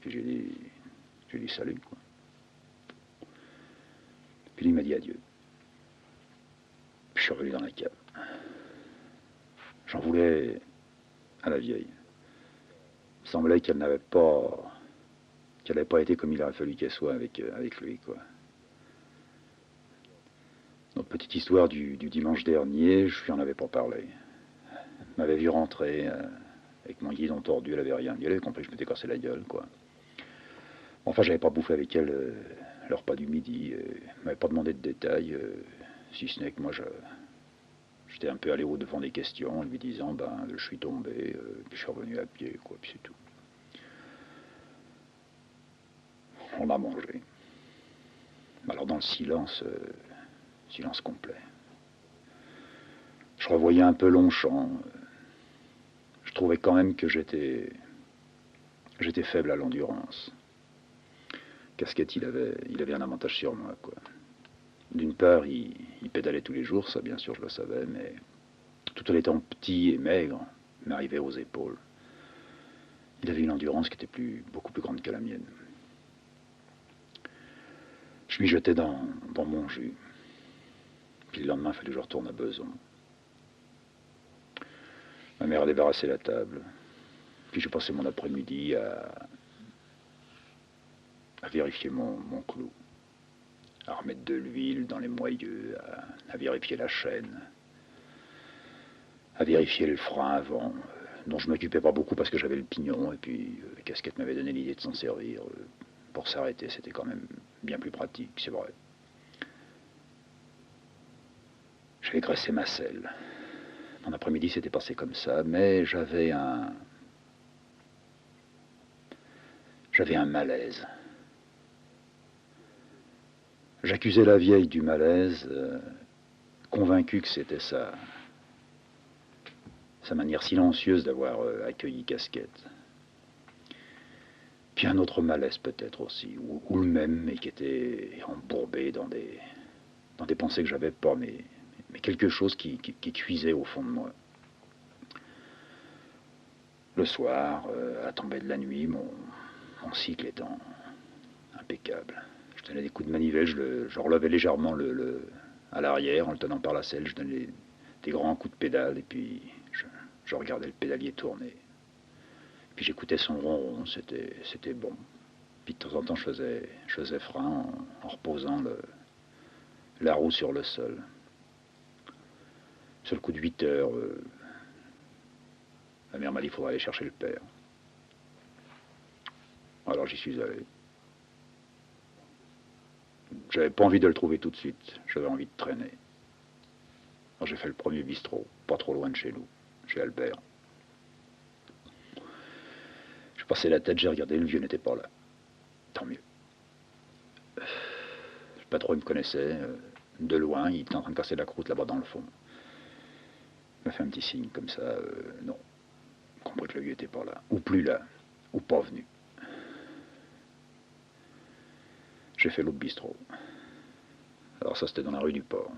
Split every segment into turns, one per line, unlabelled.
puis j'ai dit salut, quoi. Puis il m'a dit adieu. Puis je suis revenu dans la cave. J'en voulais à la vieille. Il semblait qu'elle n'avait pas été comme il aurait fallu qu'elle soit avec lui, quoi. Notre petite histoire du dimanche dernier, je lui en avais pas parlé. Elle m'avait vu rentrer avec mon guidon tordu, elle avait rien dit, elle avait compris que je m'étais cassé la gueule, quoi. Enfin, j'avais pas bouffé avec elle le repas du midi, elle m'avait pas demandé de détails, si ce n'est que moi j'étais un peu allé au-devant des questions en lui disant, ben, je suis tombé, puis je suis revenu à pied, quoi, puis c'est tout. On a mangé. Alors dans le silence, silence complet. Je revoyais un peu Longchamp. Je trouvais quand même que j'étais faible à l'endurance. Casquette, il avait un avantage sur moi, quoi. D'une part, il pédalait tous les jours, ça bien sûr je le savais, mais tout en étant petit et maigre, il m'arrivait aux épaules. Il avait une endurance qui était beaucoup plus grande que la mienne. Je m'y jetais dans mon jus. Puis le lendemain, il fallait que je retourne à Besançon. Ma mère a débarrassé la table. Puis j'ai passé mon après-midi à vérifier mon clou, à remettre de l'huile dans les moyeux, à vérifier la chaîne, à vérifier le frein avant, dont je m'occupais pas beaucoup parce que j'avais le pignon, et puis Casquette m'avait donné l'idée de s'en servir. Pour s'arrêter, c'était quand même bien plus pratique, c'est vrai. J'avais graissé ma selle. Mon après-midi s'était passé comme ça, mais j'avais un malaise. J'accusais la vieille du malaise, convaincu que c'était sa manière silencieuse d'avoir accueilli Casquette. Puis un autre malaise peut-être aussi, ou le même, mais qui était embourbé dans des pensées que j'avais pas, mais quelque chose qui cuisait au fond de moi. Le soir, à tomber de la nuit, mon cycle étant impeccable. Je tenais des coups de manivelle, je relevais légèrement à l'arrière en le tenant par la selle, je donnais des grands coups de pédale et puis je regardais le pédalier tourner. Puis j'écoutais son ronron, c'était bon. Puis de temps en temps, je faisais frein en reposant la roue sur le sol. Sur le coup de 8 heures, ma mère m'a dit qu'il faudrait aller chercher le père. Alors j'y suis allé. J'avais pas envie de le trouver tout de suite, j'avais envie de traîner. Alors j'ai fait le premier bistrot, pas trop loin de chez nous, chez Albert. Je passais la tête, j'ai regardé, le vieux n'était pas là. Tant mieux. Le patron me connaissait, de loin, il était en train de casser la croûte là-bas dans le fond. Il m'a fait un petit signe comme ça, non. J'ai compris que le vieux n'était pas là, ou plus là, ou pas venu. J'ai fait l'autre bistrot. Alors ça, c'était dans la rue du Port.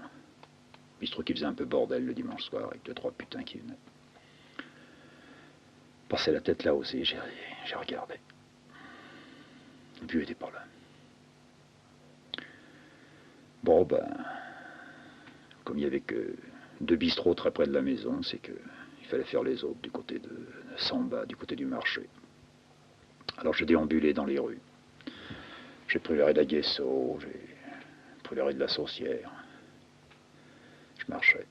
Bistrot qui faisait un peu bordel le dimanche soir, avec 2-3 putains qui venaient. Passais la tête là aussi, j'ai regardé. Le vieux n'était pas là. Bon, ben, comme il n'y avait que 2 bistrots très près de la maison, c'est que il fallait faire les autres du côté de Samba, du côté du marché. Alors j'ai déambulé dans les rues. J'ai pris la rue de la Guesso, j'ai pris la rue de la Saucière. Je marchais.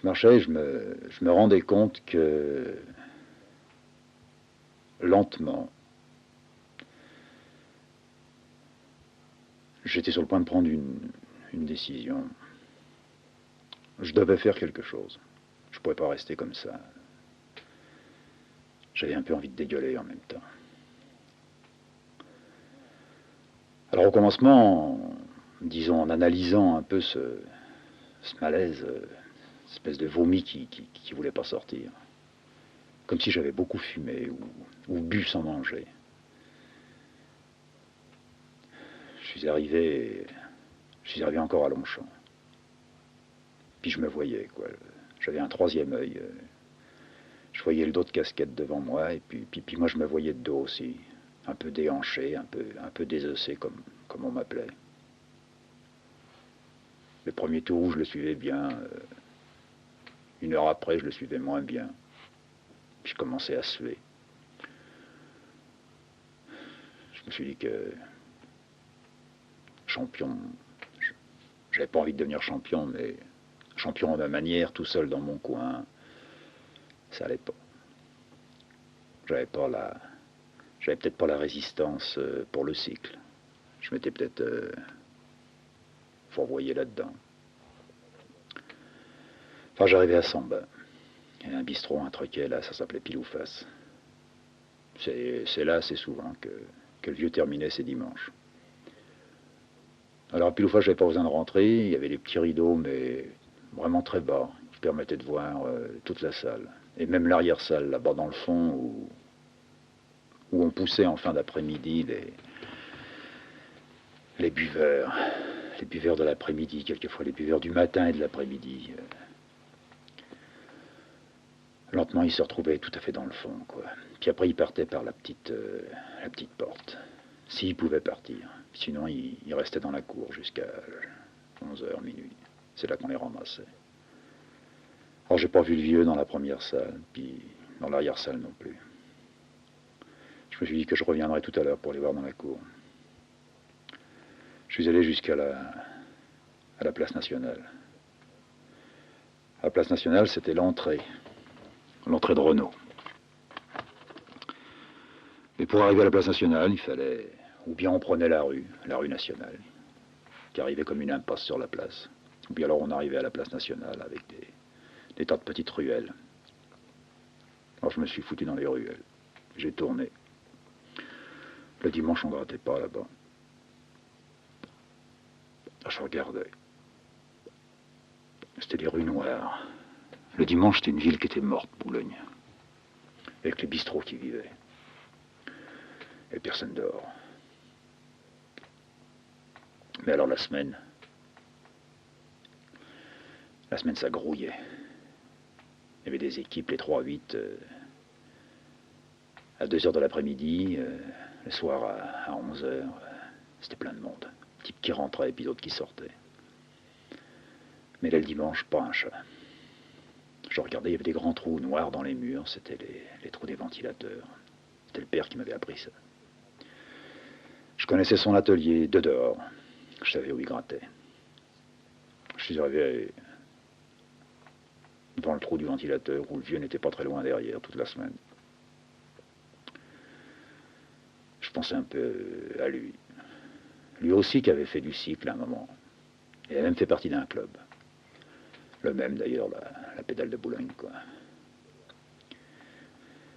Et je me rendais compte que lentement, j'étais sur le point de prendre une décision. Je devais faire quelque chose. Je ne pouvais pas rester comme ça. J'avais un peu envie de dégueuler en même temps. Alors au commencement, disons en analysant un peu ce malaise, cette espèce de vomi qui voulait pas sortir, comme si j'avais beaucoup fumé ou bu sans manger. Je suis arrivé encore à Longchamp. Puis je me voyais, quoi. J'avais un troisième œil. Je Je voyais le dos de casquette devant moi, et puis moi je me voyais de dos aussi, un peu déhanché, un peu désossé comme on m'appelait. Le premier tour où je le suivais bien, 1 heure après je le suivais moins bien. Puis je commençais à suer. Je me suis dit que champion, j'avais pas envie de devenir champion, mais champion à ma manière, tout seul dans mon coin, ça allait pas. J'avais peut-être pas la résistance pour le cycle. Je m'étais peut-être fourvoyé là-dedans. Enfin, j'arrivais à Samba. Il y avait un bistrot, un troquet, là, ça s'appelait Pile ou Face. C'est là assez souvent que le vieux terminait ses dimanches. Alors à Pile ou Face, j'avais pas besoin de rentrer. Il y avait des petits rideaux, mais vraiment très bas, qui permettaient de voir toute la salle. Et même l'arrière-salle, là-bas dans le fond, où on poussait en fin d'après-midi les buveurs de l'après-midi, quelquefois les buveurs du matin et de l'après-midi. Lentement, ils se retrouvaient tout à fait dans le fond, quoi. Puis après, ils partaient par la petite porte, s'ils pouvaient partir. Sinon, ils restaient dans la cour jusqu'à 11h, minuit. C'est là qu'on les ramassait. Alors, j'ai pas vu le vieux dans la première salle, puis dans l'arrière-salle non plus. Je me suis dit que je reviendrais tout à l'heure pour les voir dans la cour. Je suis allé jusqu'à la place nationale. La place nationale, c'était l'entrée de Renault. Et pour arriver à la place nationale, il fallait, ou bien on prenait la rue nationale, qui arrivait comme une impasse sur la place, ou bien alors on arrivait à la place nationale avec des tas de petites ruelles. Alors je me suis foutu dans les ruelles. J'ai tourné. Le dimanche, on ne grattait pas là-bas. Je regardais. C'était des rues noires. Le dimanche, c'était une ville qui était morte, Boulogne. Avec les bistrots qui vivaient. Et personne dehors. Mais alors la semaine, ça grouillait. Il y avait des équipes, les 3-8, à 2h de l'après-midi, le soir à 11h. C'était plein de monde. Types qui rentraient et puis d'autres qui sortaient. Mais là, le dimanche, pas un chat. Je regardais, il y avait des grands trous noirs dans les murs, c'était les trous des ventilateurs. C'était le père qui m'avait appris ça. Je connaissais son atelier de dehors. Je savais où il grattait. Je suis arrivé devant le trou du ventilateur où le vieux n'était pas très loin derrière toute la semaine. Je pensais un peu à lui. Lui aussi qui avait fait du cycle à un moment. Il avait même fait partie d'un club. Le même d'ailleurs, la pédale de Boulogne, quoi.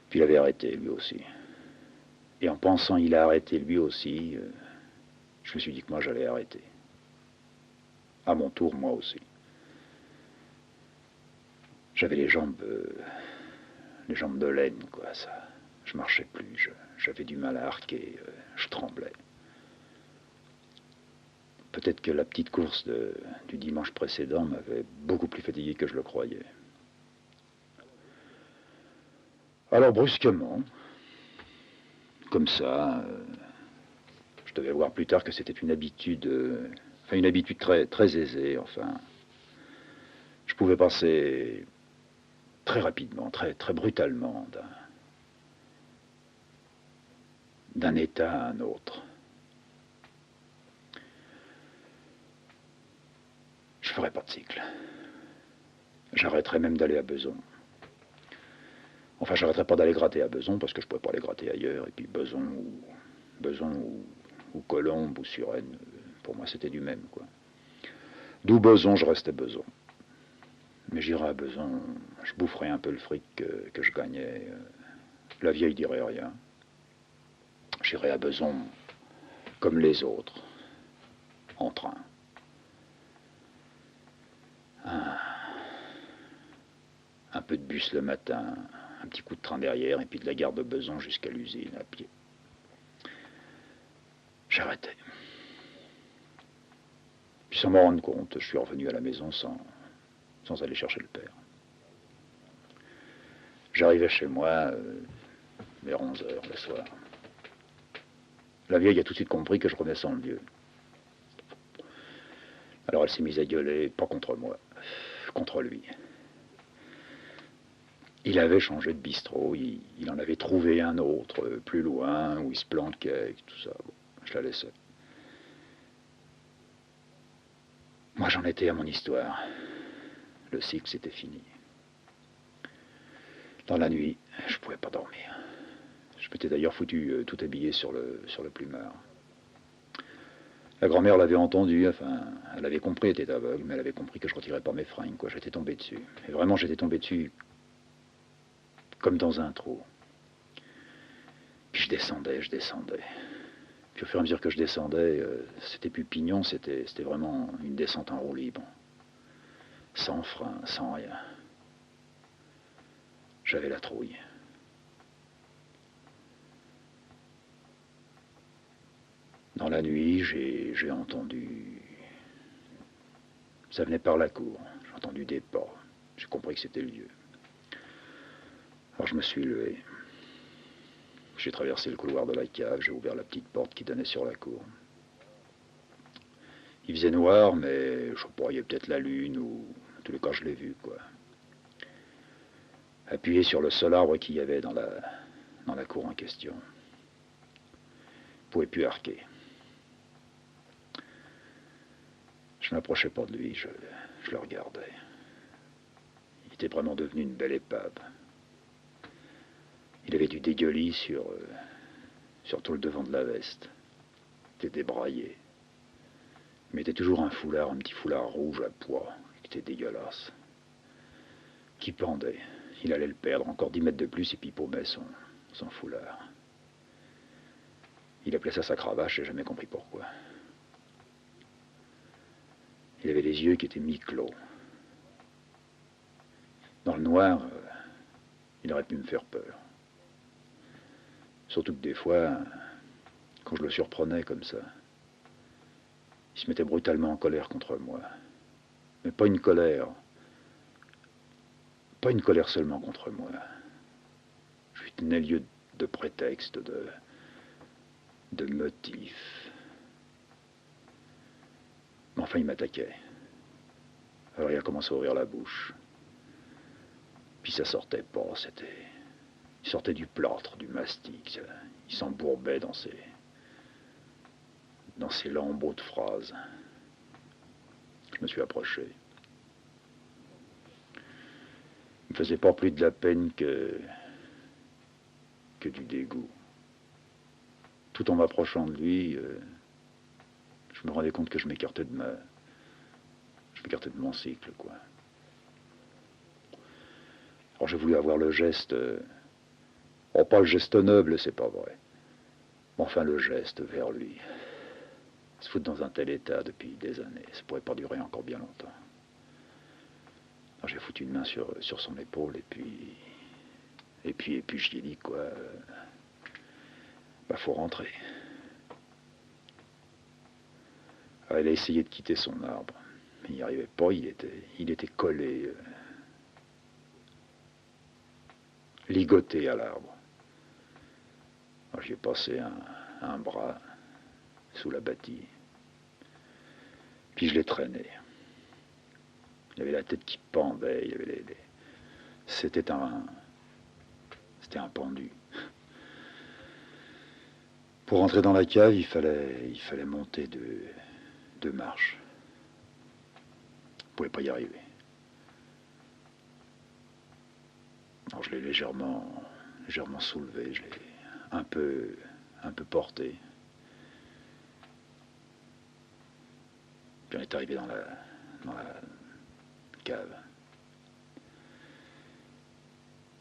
Puis il avait arrêté lui aussi. Et en pensant il a arrêté lui aussi, je me suis dit que moi j'allais arrêter. À mon tour, moi aussi. J'avais les jambes de laine, quoi. Ça, je marchais plus, j'avais du mal à arquer, je tremblais. Peut-être que la petite course du dimanche précédent m'avait beaucoup plus fatigué que je le croyais. Alors brusquement, comme ça, je devais voir plus tard que c'était une habitude, une habitude très, très aisée, enfin. Je pouvais passer très rapidement, très, très brutalement d'un état à un autre. Je ferais pas de cycle. J'arrêterais même d'aller à Beson. Enfin, j'arrêterais pas d'aller gratter à Beson parce que je pouvais pas aller gratter ailleurs. Et puis Beson ou Colombes ou Suresnes, pour moi c'était du même, quoi. D'où Beson, je restais Beson. Mais j'irais à Beson, je boufferais un peu le fric que je gagnais. La vieille dirait rien. J'irais à Beson comme les autres, en train. Un peu de bus le matin, un petit coup de train derrière, et puis de la gare de Beson jusqu'à l'usine à pied. J'arrêtais. Puis sans m'en rendre compte, je suis revenu à la maison sans aller chercher le père. J'arrivais chez moi vers 11 heures le soir. La vieille a tout de suite compris que je revenais sans le vieux. Alors elle s'est mise à gueuler, pas contre moi, contre lui. Il avait changé de bistrot, il en avait trouvé un autre, plus loin, où il se planquait, tout ça. Bon, je la laissais. Moi j'en étais à mon histoire. Le cycle c'était fini. Dans la nuit, je pouvais pas dormir. Je m'étais d'ailleurs foutu tout habillé sur le plumard. La grand-mère l'avait entendu, enfin, elle avait compris, elle était aveugle, mais elle avait compris que je retirais pas mes fringues, quoi. J'étais tombé dessus. Et vraiment, j'étais tombé dessus comme dans un trou. Puis je descendais, je descendais. Puis au fur et à mesure que je descendais, c'était plus pignon, c'était vraiment une descente en roue libre. Sans frein, sans rien. J'avais la trouille. Dans la nuit, j'ai entendu... Ça venait par la cour. J'ai entendu des pas. J'ai compris que c'était le vieux. Alors je me suis levé. J'ai traversé le couloir de la cave, j'ai ouvert la petite porte qui donnait sur la cour. Il faisait noir, mais je sais pas, il y avait peut-être la lune, ou en tous les cas je l'ai vu, quoi. Appuyé sur le seul arbre qu'il y avait dans la cour en question. Je ne pouvais plus arquer. Je ne m'approchais pas de lui, je le regardais. Il était vraiment devenu une belle épave. Il avait du dégueulis sur tout le devant de la veste. Il était débraillé. Il mettait toujours un petit foulard rouge à pois, qui était dégueulasse. Qui pendait. Il allait le perdre, encore 10 mètres de plus, et puis il paumait son foulard. Il appelait ça sa cravache, j'ai jamais compris pourquoi. Il avait les yeux qui étaient mi-clos. Dans le noir, il aurait pu me faire peur. Surtout que des fois, quand je le surprenais comme ça, il se mettait brutalement en colère contre moi. Mais pas une colère seulement contre moi. Je lui tenais lieu de prétexte, de motif. Mais enfin, il m'attaquait. Alors il a commencé à ouvrir la bouche. Puis ça sortait pas, il sortait du plâtre, du mastic. Il s'embourbait dans ses lambeaux de phrases. Je me suis approché. Il me faisait pas plus de la peine que du dégoût. Tout en m'approchant de lui, je me rendais compte que je m'écartais de mon cycle, quoi. Alors j'ai voulu avoir le geste, oh pas le geste noble, c'est pas vrai, mais enfin le geste vers lui. Se foutre dans un tel état depuis des années, ça pourrait pas durer encore bien longtemps. Alors j'ai foutu une main sur son épaule, et puis je lui ai dit, quoi, bah faut rentrer. Alors, elle a essayé de quitter son arbre, mais il n'y arrivait pas, il était collé, ligoté à l'arbre. Alors j'ai passé un bras sous la bâtie, puis je l'ai traîné. Il avait la tête qui pendait, il avait c'était un pendu. Pour rentrer dans la cave, il fallait monter deux marches. Je ne pouvais pas y arriver. Alors je l'ai légèrement soulevé, je l'ai un peu porté. Puis on est arrivé dans la cave.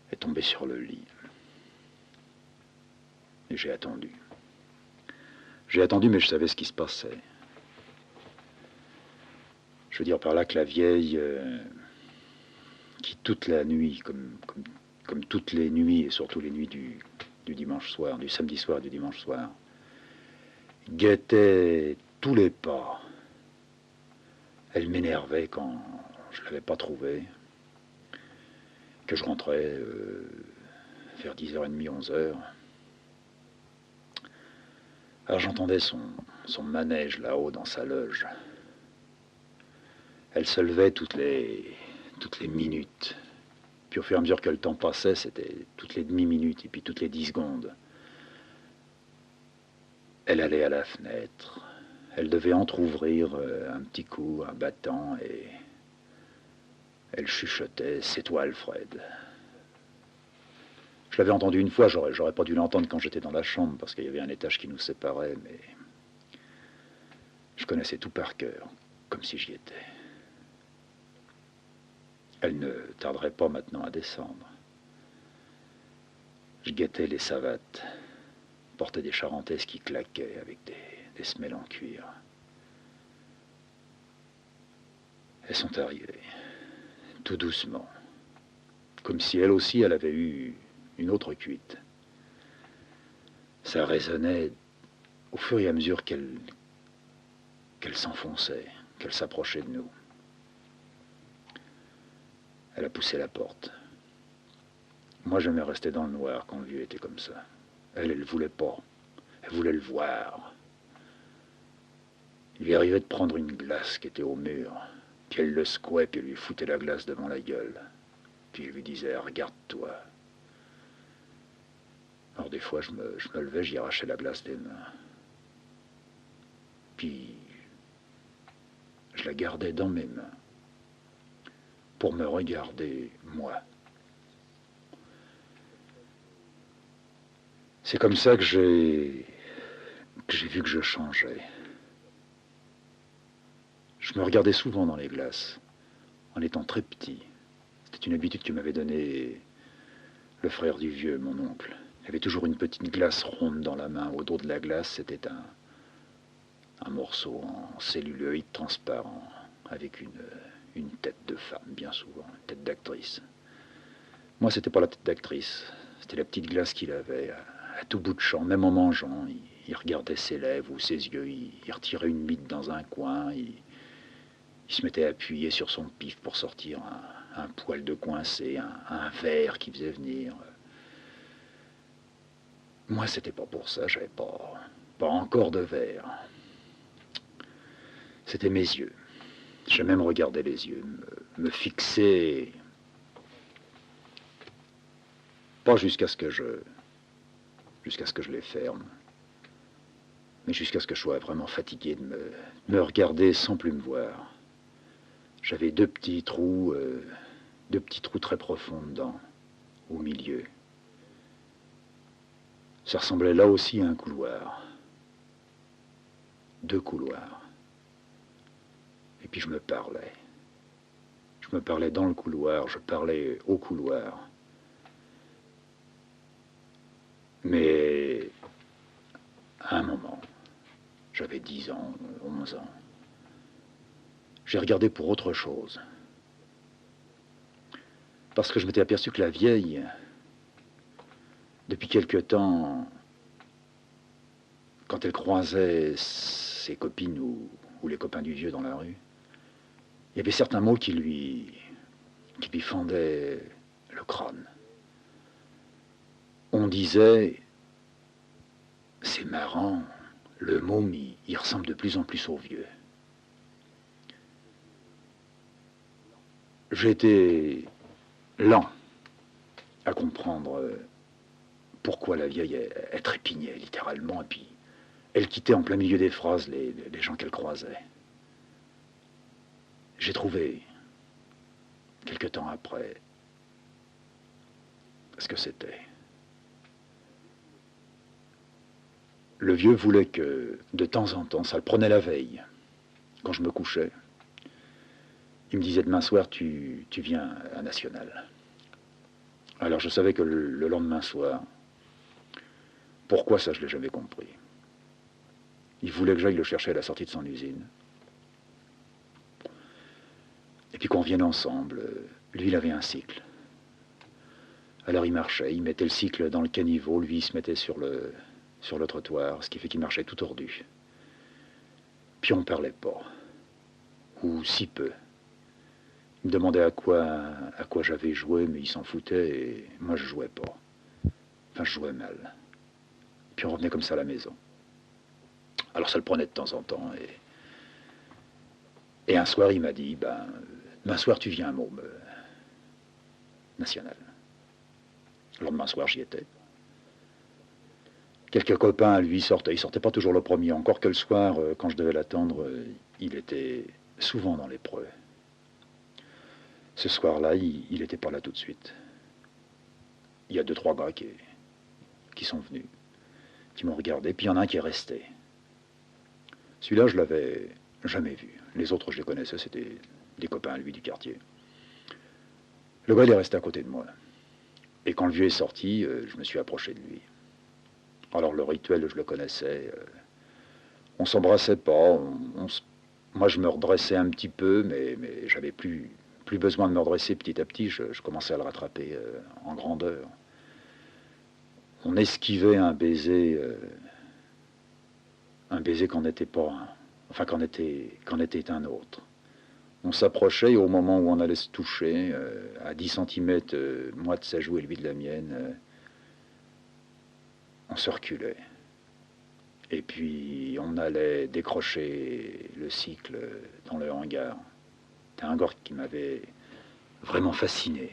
Elle est tombée sur le lit. Et j'ai attendu. J'ai attendu, mais je savais ce qui se passait. Je veux dire par là que la vieille, qui toute la nuit, comme toutes les nuits, et surtout les nuits du dimanche soir, du samedi soir et du dimanche soir, guettait tous les pas. Elle m'énervait quand je ne l'avais pas trouvée. que je rentrais vers 10h30, 11h. Alors j'entendais son manège là-haut dans sa loge. Elle se levait toutes les minutes. Puis au fur et à mesure que le temps passait, c'était toutes les demi-minutes et puis toutes les 10 secondes. Elle allait à la fenêtre. Elle devait entr'ouvrir un petit coup, un battant, et elle chuchotait « C'est toi, Alfred ». Je l'avais entendu une fois, j'aurais pas dû l'entendre quand j'étais dans la chambre, parce qu'il y avait un étage qui nous séparait, mais je connaissais tout par cœur, comme si j'y étais. Elle ne tarderait pas maintenant à descendre. Je guettais les savates, portais des charentaises qui claquaient avec des semelles en cuir. Elles sont arrivées, tout doucement, comme si elle aussi, elle avait eu une autre cuite. Ça résonnait au fur et à mesure qu'elle s'enfonçait, qu'elle s'approchait de nous. Elle a poussé la porte. Moi, j'aimais rester dans le noir quand le vieux était comme ça. Elle voulait pas. Elle voulait le voir. Il lui arrivait de prendre une glace qui était au mur, puis elle le secouait, puis elle lui foutait la glace devant la gueule. Puis il lui disait « Regarde-toi ». Alors des fois, je me levais, j'y arrachais la glace des mains. Puis, je la gardais dans mes mains pour me regarder, moi. C'est comme ça que j'ai vu que je changeais. Je me regardais souvent dans les glaces, en étant très petit. C'était une habitude que m'avait donnée le frère du vieux, mon oncle. Il avait toujours une petite glace ronde dans la main. Au dos de la glace, c'était un morceau en celluloïd transparent, avec une tête de femme, bien souvent, une tête d'actrice. Moi, c'était pas la tête d'actrice, c'était la petite glace qu'il avait, à tout bout de champ, même en mangeant. Il regardait ses lèvres ou ses yeux, il retirait une bite dans un coin, il se mettait appuyé sur son pif pour sortir un poil de coincé, un verre qui faisait venir. Moi, c'était pas pour ça, j'avais pas encore de verre. C'était mes yeux. J'ai même regardé les yeux, me fixer, pas jusqu'à ce que je les ferme, mais jusqu'à ce que je sois vraiment fatigué de me regarder sans plus me voir. J'avais deux petits trous très profonds dedans, au milieu. Ça ressemblait là aussi à un couloir. 2 couloirs. Et puis je me parlais. Je me parlais dans le couloir, je parlais au couloir. Mais à un moment, j'avais 10 ans, 11 ans, j'ai regardé pour autre chose. Parce que je m'étais aperçu que la vieille, depuis quelque temps, quand elle croisait ses copines ou les copains du vieux dans la rue, il y avait certains mots qui lui fendaient le crâne. On disait, c'est marrant, le môme, il ressemble de plus en plus au vieux. J'ai été lent à comprendre pourquoi la vieille, elle trépignait littéralement, et puis elle quittait en plein milieu des phrases les gens qu'elle croisait. J'ai trouvé, quelque temps après, ce que c'était. Le vieux voulait que, de temps en temps, ça le prenait la veille, quand je me couchais. Il me disait, demain soir, tu viens à National. Alors je savais que le lendemain soir, pourquoi ça, je ne l'ai jamais compris. Il voulait que j'aille le chercher à la sortie de son usine. Et puis qu'on vienne ensemble. Lui, il avait un cycle. Alors il marchait, il mettait le cycle dans le caniveau, lui, il se mettait sur le trottoir, ce qui fait qu'il marchait tout tordu. Puis on ne parlait pas. Ou si peu. Il me demandait à quoi j'avais joué, mais il s'en foutait et moi je jouais pas. Enfin, je jouais mal. Puis on revenait comme ça à la maison. Alors ça le prenait de temps en temps. Et un soir, il m'a dit, demain soir, tu viens à Môme National. Le lendemain soir, j'y étais. Quelques copains à lui sortaient. Il sortait pas toujours le premier. Encore que le soir, quand je devais l'attendre, il était souvent dans les preux. Ce soir-là, il n'était pas là tout de suite. Il y a deux, trois gars qui sont venus, qui m'ont regardé, puis il y en a un qui est resté. Celui-là, je l'avais jamais vu. Les autres, je les connaissais, c'était des copains à lui du quartier. Le gars, il est resté à côté de moi. Et quand le vieux est sorti, je me suis approché de lui. Alors le rituel, je le connaissais. On s'embrassait pas. Moi, je me redressais un petit peu, mais j'avais plus besoin de me redresser petit à petit. Je commençais à le rattraper en grandeur. On esquivait un baiser qu'en n'était pas un. Enfin, qu'en était un autre. On s'approchait et au moment où on allait se toucher, à 10 centimètres, moi de sa joue et lui de la mienne, on se reculait. Et puis on allait décrocher le cycle dans le hangar. C'était un gars qui m'avait vraiment fasciné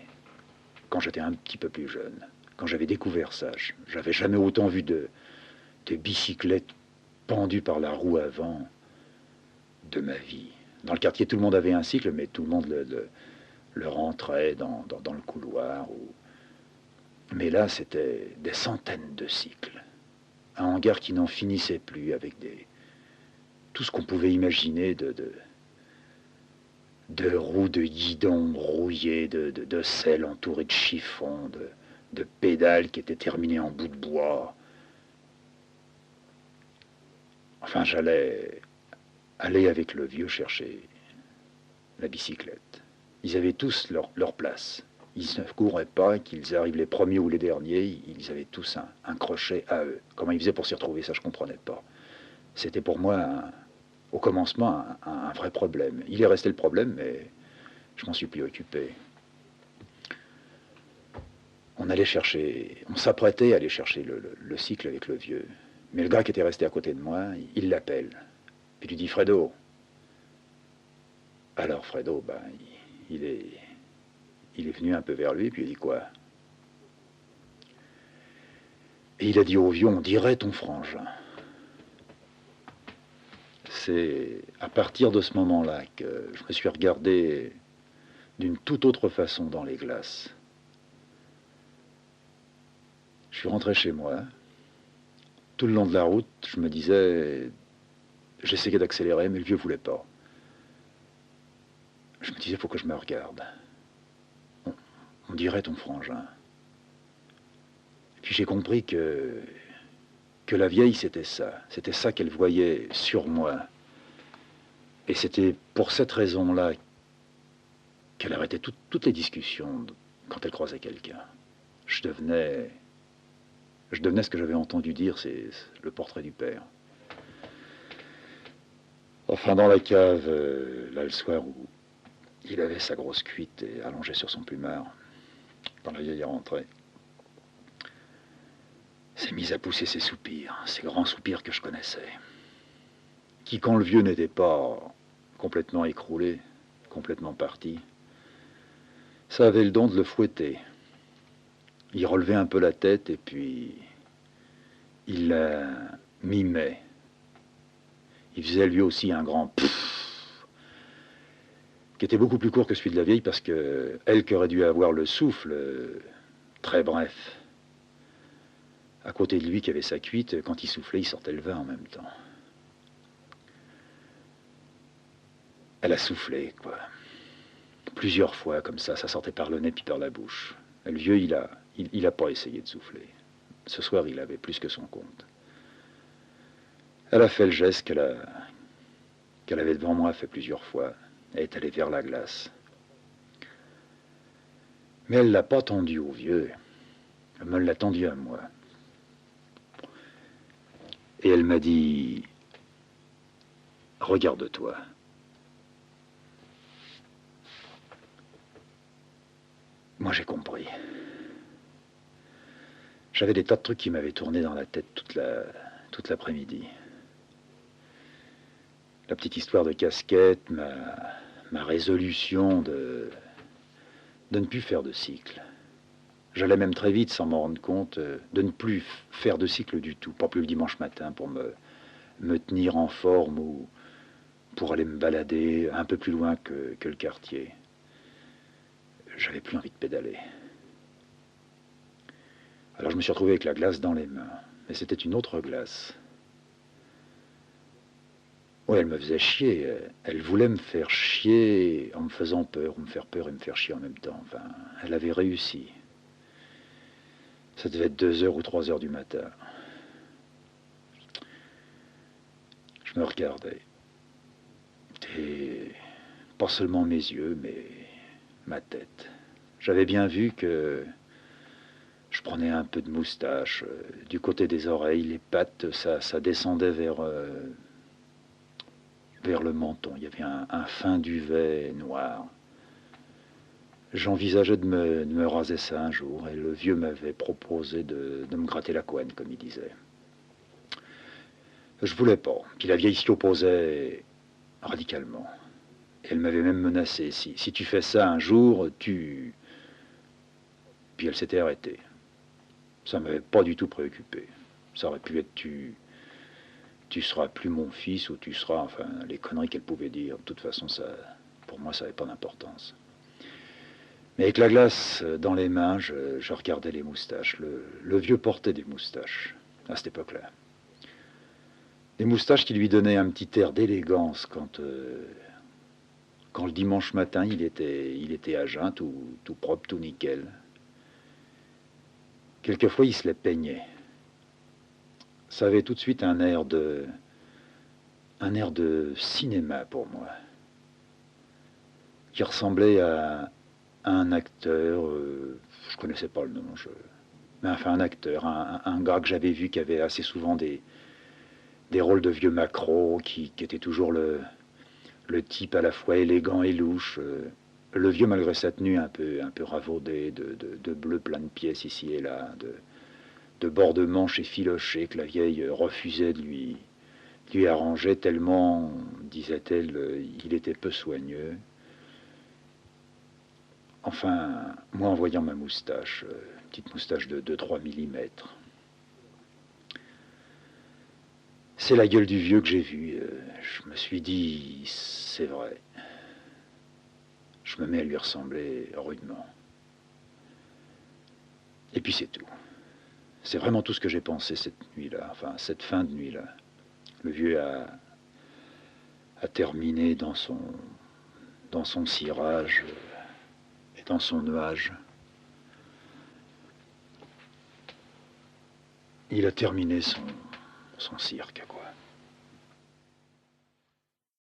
quand j'étais un petit peu plus jeune. Quand j'avais découvert ça, j'avais jamais autant vu de bicyclettes pendues par la roue avant de ma vie. Dans le quartier, tout le monde avait un cycle, mais tout le monde le rentrait dans le couloir. Mais là, c'était des centaines de cycles. Un hangar qui n'en finissait plus avec tout ce qu'on pouvait imaginer de roues de guidon rouillées, de selles entourées de chiffons, de pédales qui étaient terminées en bout de bois. Enfin, j'allais aller avec le vieux chercher la bicyclette. Ils avaient tous leur place. Ils ne couraient pas, qu'ils arrivent les premiers ou les derniers, ils avaient tous un crochet à eux. Comment ils faisaient pour s'y retrouver, ça je ne comprenais pas. C'était pour moi, au commencement, un vrai problème. Il est resté le problème, mais je m'en suis plus occupé. On s'apprêtait à aller chercher le cycle avec le vieux. Mais le gars qui était resté à côté de moi, il l'appelle. Puis il lui dit, Fredo. Alors Fredo, il est venu un peu vers lui, puis il dit quoi? Et il a dit au vieux, on dirait ton frangin. C'est à partir de ce moment-là que je me suis regardé d'une toute autre façon dans les glaces. Je suis rentré chez moi. Tout le long de la route, je me disais, j'essayais d'accélérer, mais le vieux voulait pas. Je me disais, il faut que je me regarde. On dirait ton frangin. Et puis j'ai compris que la vieille, c'était ça. C'était ça qu'elle voyait sur moi. Et c'était pour cette raison-là qu'elle arrêtait toutes les discussions quand elle croisait quelqu'un. Je devenais ce que j'avais entendu dire, c'est le portrait du père. Enfin, dans la cave, là, le soir où il avait sa grosse cuite et allongé sur son plumard, quand la vieille est rentrée, s'est mise à pousser ses soupirs, ces grands soupirs que je connaissais, qui, quand le vieux n'était pas complètement écroulé, complètement parti, ça avait le don de le fouetter. Il relevait un peu la tête et puis il la mimait. Il faisait lui aussi un grand pfff, qui était beaucoup plus court que celui de la vieille parce que elle qui aurait dû avoir le souffle très bref. À côté de lui qui avait sa cuite, quand il soufflait, il sortait le vin en même temps. Elle a soufflé, quoi. Plusieurs fois, comme ça sortait par le nez puis par la bouche. Et le vieux, il a pas essayé de souffler. Ce soir, il avait plus que son compte. Elle a fait le geste qu'elle avait devant moi fait plusieurs fois. Elle est allée vers la glace. Mais elle l'a pas tendu au vieux. Elle me l'a tendu à moi. Et elle m'a dit, regarde-toi. Moi, j'ai compris. J'avais des tas de trucs qui m'avaient tourné dans la tête toute l'après-midi. La petite histoire de casquette, ma résolution de ne plus faire de cycle. J'allais même très vite, sans m'en rendre compte, de ne plus faire de cycle du tout. Pas plus le dimanche matin pour me tenir en forme ou pour aller me balader un peu plus loin que le quartier. J'avais plus envie de pédaler. Alors je me suis retrouvé avec la glace dans les mains. Mais c'était une autre glace. Oui, elle me faisait chier. Elle voulait me faire chier en me faisant peur, ou me faire peur et me faire chier en même temps. Enfin, elle avait réussi. Ça devait être 2 heures ou 3 heures du matin. Je me regardais. Et pas seulement mes yeux, mais ma tête. J'avais bien vu que je prenais un peu de moustache. Du côté des oreilles, les pattes, ça descendait vers le menton. Il y avait un fin duvet noir. J'envisageais de me raser ça un jour, et le vieux m'avait proposé de me gratter la couenne, comme il disait. Je voulais pas. Puis la vieille s'y opposait radicalement. Et elle m'avait même menacé. Si tu fais ça un jour, tu... Puis elle s'était arrêtée. Ça ne m'avait pas du tout préoccupé. Ça aurait pu être tu seras plus mon fils ou tu seras... Enfin, les conneries qu'elle pouvait dire. De toute façon, ça, pour moi, ça n'avait pas d'importance. Mais avec la glace dans les mains, je regardais les moustaches. Le vieux portait des moustaches à cette époque-là. Des moustaches qui lui donnaient un petit air d'élégance quand le dimanche matin, il était à jeun, tout propre, tout nickel. Quelquefois, il se les peignait. Ça avait tout de suite un air de cinéma pour moi, qui ressemblait à un acteur, je connaissais pas le nom, mais enfin un acteur, un gars que j'avais vu qui avait assez souvent des rôles de vieux macro, qui était toujours le type à la fois élégant et louche. Le vieux, malgré sa tenue un peu ravaudée, de bleu plein de pièces ici et là, de bords de manches effilochés que la vieille refusait de lui arranger tellement, disait-elle, il était peu soigneux. Enfin, moi en voyant ma moustache, petite moustache de 3 millimètres, c'est la gueule du vieux que j'ai vue. Je me suis dit, c'est vrai. Je me mets à lui ressembler rudement. Et puis c'est tout. C'est vraiment tout ce que j'ai pensé cette nuit-là, enfin cette fin de nuit-là. Le vieux a terminé dans son cirage et dans son nuage. Il a terminé son cirque, quoi.